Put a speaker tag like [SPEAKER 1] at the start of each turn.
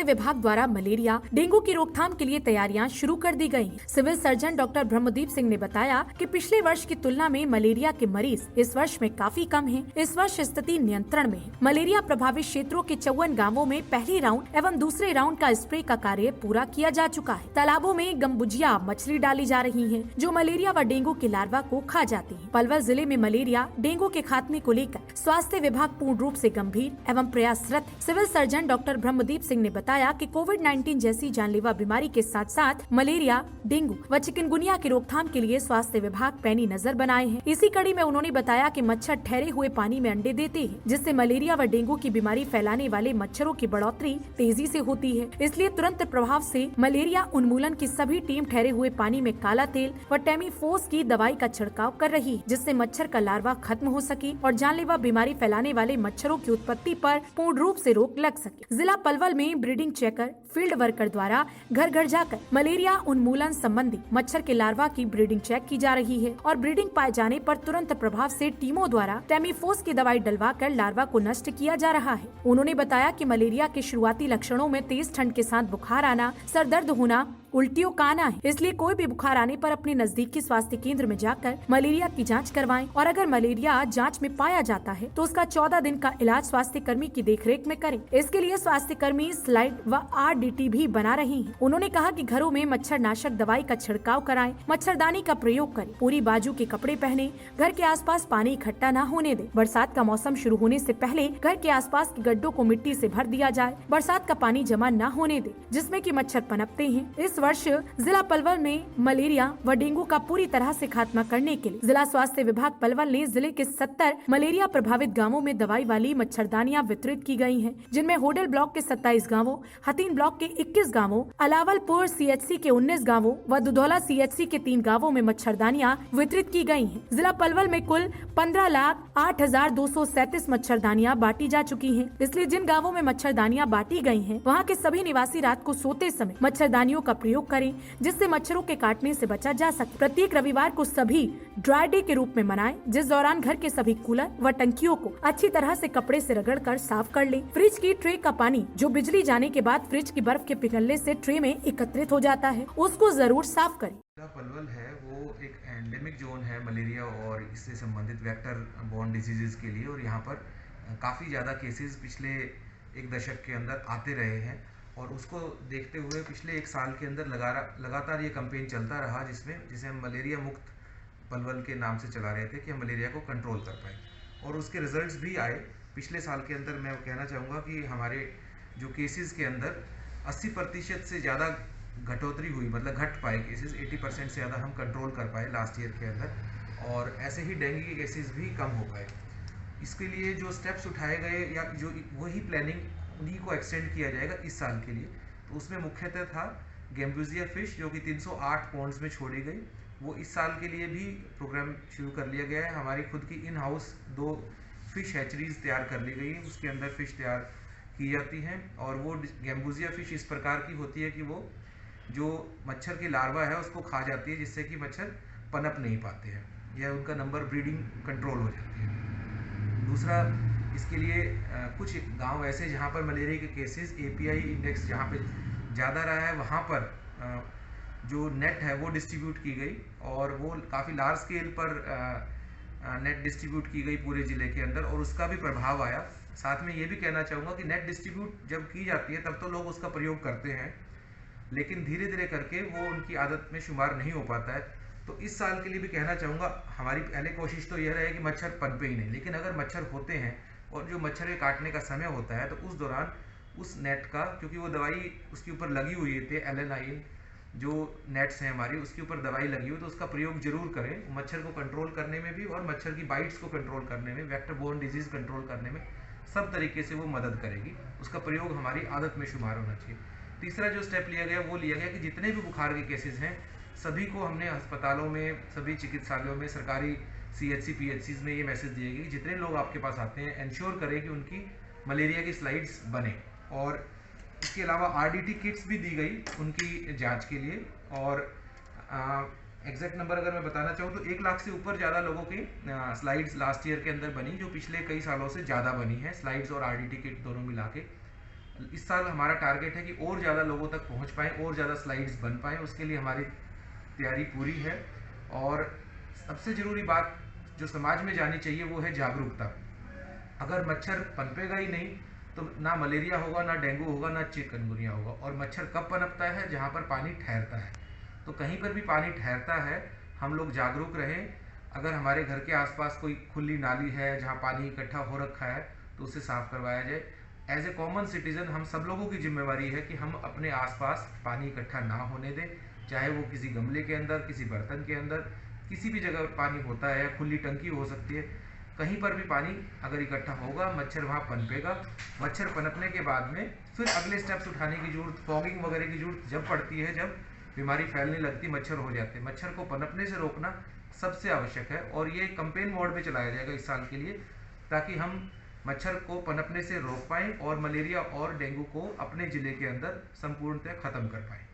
[SPEAKER 1] स्वास्थ्य विभाग द्वारा मलेरिया डेंगू की रोकथाम के लिए तैयारियां शुरू कर दी गयी। Civil surgeon doctor Brahmdeep Singh ने बताया कि पिछले वर्ष की तुलना में मलेरिया के मरीज इस वर्ष में काफी कम हैं। इस वर्ष स्थिति नियंत्रण में है। मलेरिया प्रभावित क्षेत्रों के 54 गाँवों में पहले राउंड एवं दूसरे राउंड का स्प्रे का कार्य पूरा किया जा चुका है। तालाबों में गम्बुजिया मछली डाली जा रही है, जो मलेरिया व डेंगू के लार्वा को खा जाती है। पलवल जिले में मलेरिया डेंगू के खात्मे को लेकर स्वास्थ्य विभाग पूर्ण रूप से गंभीर एवं प्रयासरत है। Civil surgeon doctor Brahmdeep Singh ने बताया कि कोविड-19 जैसी जानलेवा बीमारी के साथ साथ मलेरिया, डेंगू व चिकनगुनिया की रोकथाम के लिए स्वास्थ्य विभाग पैनी नजर बनाए हैं। इसी कड़ी में उन्होंने बताया कि मच्छर ठहरे हुए पानी में अंडे देते हैं, जिससे मलेरिया व डेंगू की बीमारी फैलाने वाले मच्छरों की बढ़ोतरी तेजी से होती है। इसलिए तुरंत प्रभाव से मलेरिया उन्मूलन की सभी टीम ठहरे हुए पानी में काला तेल व टेमीफोस की दवाई का छिड़काव कर रही है, जिससे मच्छर का लार्वा खत्म हो सके और जानलेवा बीमारी फैलाने वाले मच्छरों की उत्पत्ति पर पूर्ण रूप से रोक लग सके। जिला पलवल में ब्रीडिंग चेकर फील्ड वर्कर द्वारा घर घर जाकर मलेरिया उन्मूलन संबंधी मच्छर के लार्वा की ब्रीडिंग चेक की जा रही है और ब्रीडिंग पाए जाने पर तुरंत प्रभाव से टीमों द्वारा टेमीफोस की दवाई डलवाकर लार्वा को नष्ट किया जा रहा है। उन्होंने बताया कि मलेरिया के शुरुआती लक्षणों में तेज ठंड के साथ बुखार आना, सर दर्द होना, उल्टियों का आना है। इसलिए कोई भी बुखार आने पर अपने नजदीकी स्वास्थ्य केंद्र में जाकर मलेरिया की जांच करवाएं और अगर मलेरिया जांच में पाया जाता है तो उसका 14 दिन का इलाज स्वास्थ्य कर्मी की देखरेख में करें। इसके लिए स्वास्थ्य कर्मी स्लाइड व RDT भी बना रही हैं। उन्होंने कहा कि घरों में मच्छर नाशक दवाई का छिड़काव कराएं, मच्छरदानी का प्रयोग करें, पूरी बाजू के कपड़े पहने, घर के आसपास पानी इकट्ठा न होने दें। बरसात का मौसम शुरू होने से पहले घर के आसपास के गड्ढों को मिट्टी से भर दिया जाए। बरसात का पानी जमा न होने दे, जिसमें कि मच्छर पनपते हैं। इस वर्ष जिला पलवल में मलेरिया व डेंगू का पूरी तरह से खात्मा करने के लिए जिला स्वास्थ्य विभाग पलवल ने जिले के 70 मलेरिया प्रभावित गांवों में दवाई वाली मच्छरदानियां वितरित की गई हैं, जिनमें होडल ब्लॉक के 27 गांवों, हतीन ब्लॉक के 21 गांवों, अलावलपुर CHC के 19 गांवों व दुधौला CHC के 3 गांवों में मच्छरदानियां वितरित की गई हैं। जिला पलवल में कुल 15,08,237 मच्छरदानियां बांटी जा चुकी हैं। इसलिए जिन गाँवों में मच्छरदानियां बांटी गयी है वहाँ के सभी निवासी रात को सोते समय मच्छरदानियों का प्रयोग करें, जिससे मच्छरों के काटने से बचा जा सके। प्रत्येक रविवार को सभी ड्राई डे के रूप में मनाएं, जिस दौरान घर के सभी कूलर व टंकियों को अच्छी तरह से कपड़े से रगड़कर साफ कर लें। फ्रिज की ट्रे का पानी जो बिजली जाने के बाद फ्रिज की बर्फ के पिघलने से ट्रे में एकत्रित हो जाता है, उसको जरूर साफ करें।
[SPEAKER 2] पलवल है वो एक एंडेमिक जोन है मलेरिया और इससे संबंधित वेक्टर बोर्न डिजीजेस के लिए, और यहाँ पर काफ़ी ज़्यादा केसेस पिछले एक दशक के अंदर आते रहे हैं और उसको देखते हुए पिछले एक साल के अंदर लगातार ये कैंपेन चलता रहा, जिसे हम मलेरिया मुक्त पलवल के नाम से चला रहे थे कि हम मलेरिया को कंट्रोल कर पाए, और उसके रिजल्ट्स भी आए। पिछले साल के अंदर मैं कहना चाहूँगा कि हमारे जो केसेस के अंदर 80% से ज़्यादा घटोतरी हुई, मतलब घट पाए केसेस, 80% से ज़्यादा हम कंट्रोल कर पाए लास्ट ईयर के अंदर, और ऐसे ही डेंगू के केसेस भी कम हो पाए। इसके लिए जो स्टेप्स उठाए गए या जो वही प्लानिंग उन्हीं को एक्सटेंड किया जाएगा इस साल के लिए। तो उसमें मुख्यतः था गैम्बुजिया फिश जो कि 308 पॉन्ड्स में छोड़ी गई, वो इस साल के लिए भी प्रोग्राम शुरू कर लिया गया है। हमारी खुद की इन हाउस 2 फिश हैचरीज तैयार कर ली गई है, उसके अंदर फिश तैयार की जाती हैं, और वो गैम्बुजिया फिश इस प्रकार की होती है कि वो जो मच्छर की लार्वा है उसको खा जाती है, जिससे कि मच्छर पनप नहीं पाते हैं या उनका नंबर ब्रीडिंग कंट्रोल हो जाती है। दूसरा, इसके लिए कुछ गांव ऐसे जहां पर मलेरिया के केसेस API इंडेक्स जहां पे ज़्यादा रहा है, वहां पर जो नेट है वो डिस्ट्रीब्यूट की गई, और वो काफ़ी लार्ज स्केल पर नेट डिस्ट्रीब्यूट की गई पूरे ज़िले के अंदर, और उसका भी प्रभाव आया। साथ में ये भी कहना चाहूँगा कि नेट डिस्ट्रीब्यूट जब की जाती है तब तो लोग उसका प्रयोग करते हैं, लेकिन धीरे धीरे करके वो उनकी आदत में शुमार नहीं हो पाता है। तो इस साल के लिए भी कहना चाहूँगा, हमारी पहले कोशिश तो यह रहे कि मच्छर पनपे ही नहीं, लेकिन अगर मच्छर होते हैं और जो मच्छर के काटने का समय होता है तो उस दौरान उस नेट का, क्योंकि वो दवाई उसके ऊपर लगी हुई थी, एलेनाइन जो नेट्स हैं हमारी उसके ऊपर दवाई लगी हुई, तो उसका प्रयोग जरूर करें मच्छर को कंट्रोल करने में भी, और मच्छर की बाइट्स को कंट्रोल करने में, वेक्टर बोर्न डिजीज कंट्रोल करने में सब तरीके से वो मदद करेगी। उसका प्रयोग हमारी आदत में शुमार होना चाहिए। तीसरा जो स्टेप लिया गया वो लिया गया कि जितने भी बुखार के केसेस हैं सभी को हमने अस्पतालों में, सभी चिकित्सालयों में, सरकारी CHC PHCs में ये मैसेज दिए गए कि जितने लोग आपके पास आते हैं इंश्योर करें कि उनकी मलेरिया की स्लाइड्स बने, और इसके अलावा RDT किट्स भी दी गई उनकी जांच के लिए। और एग्जैक्ट नंबर अगर मैं बताना चाहूँ तो 1 लाख से ऊपर ज़्यादा लोगों की स्लाइड्स लास्ट ईयर के अंदर बनी, जो पिछले कई सालों से ज़्यादा बनी है, स्लाइड्स और RDT किट दोनों मिला के इस साल हमारा टारगेट है कि और ज़्यादा लोगों तक पहुंच पाएँ और ज़्यादा स्लाइड्स बन पाएँ, उसके लिए हमारी तैयारी पूरी है। और सबसे ज़रूरी बात जो समाज में जानी चाहिए वो है जागरूकता। अगर मच्छर पनपेगा ही नहीं तो ना मलेरिया होगा, ना डेंगू होगा, ना चिकनगुनिया होगा। और मच्छर कब पनपता है? जहाँ पर पानी ठहरता है। तो कहीं पर भी पानी ठहरता है, हम लोग जागरूक रहें। अगर हमारे घर के आसपास कोई खुली नाली है जहाँ पानी इकट्ठा हो रखा है तो उसे साफ करवाया जाए। एज ए कॉमन सिटीजन हम सब लोगों की जिम्मेवारी है कि हम अपने आसपास पानी इकट्ठा ना होने दें, चाहे वो किसी गमले के अंदर, किसी बर्तन के अंदर, किसी भी जगह पानी होता है, या खुली टंकी हो सकती है, कहीं पर भी पानी अगर इकट्ठा होगा, मच्छर वहाँ पनपेगा। मच्छर पनपने के बाद में फिर अगले स्टेप्स उठाने की जरूरत, फॉगिंग वगैरह की जरूरत जब पड़ती है, जब बीमारी फैलने लगती, मच्छर हो जाते हैं। मच्छर को पनपने से रोकना सबसे आवश्यक है और ये कैंपेन मोड में चलाया जाएगा इस साल के लिए, ताकि हम मच्छर को पनपने से रोक पाएं और मलेरिया और डेंगू को अपने ज़िले के अंदर संपूर्णतः खत्म कर पाएं।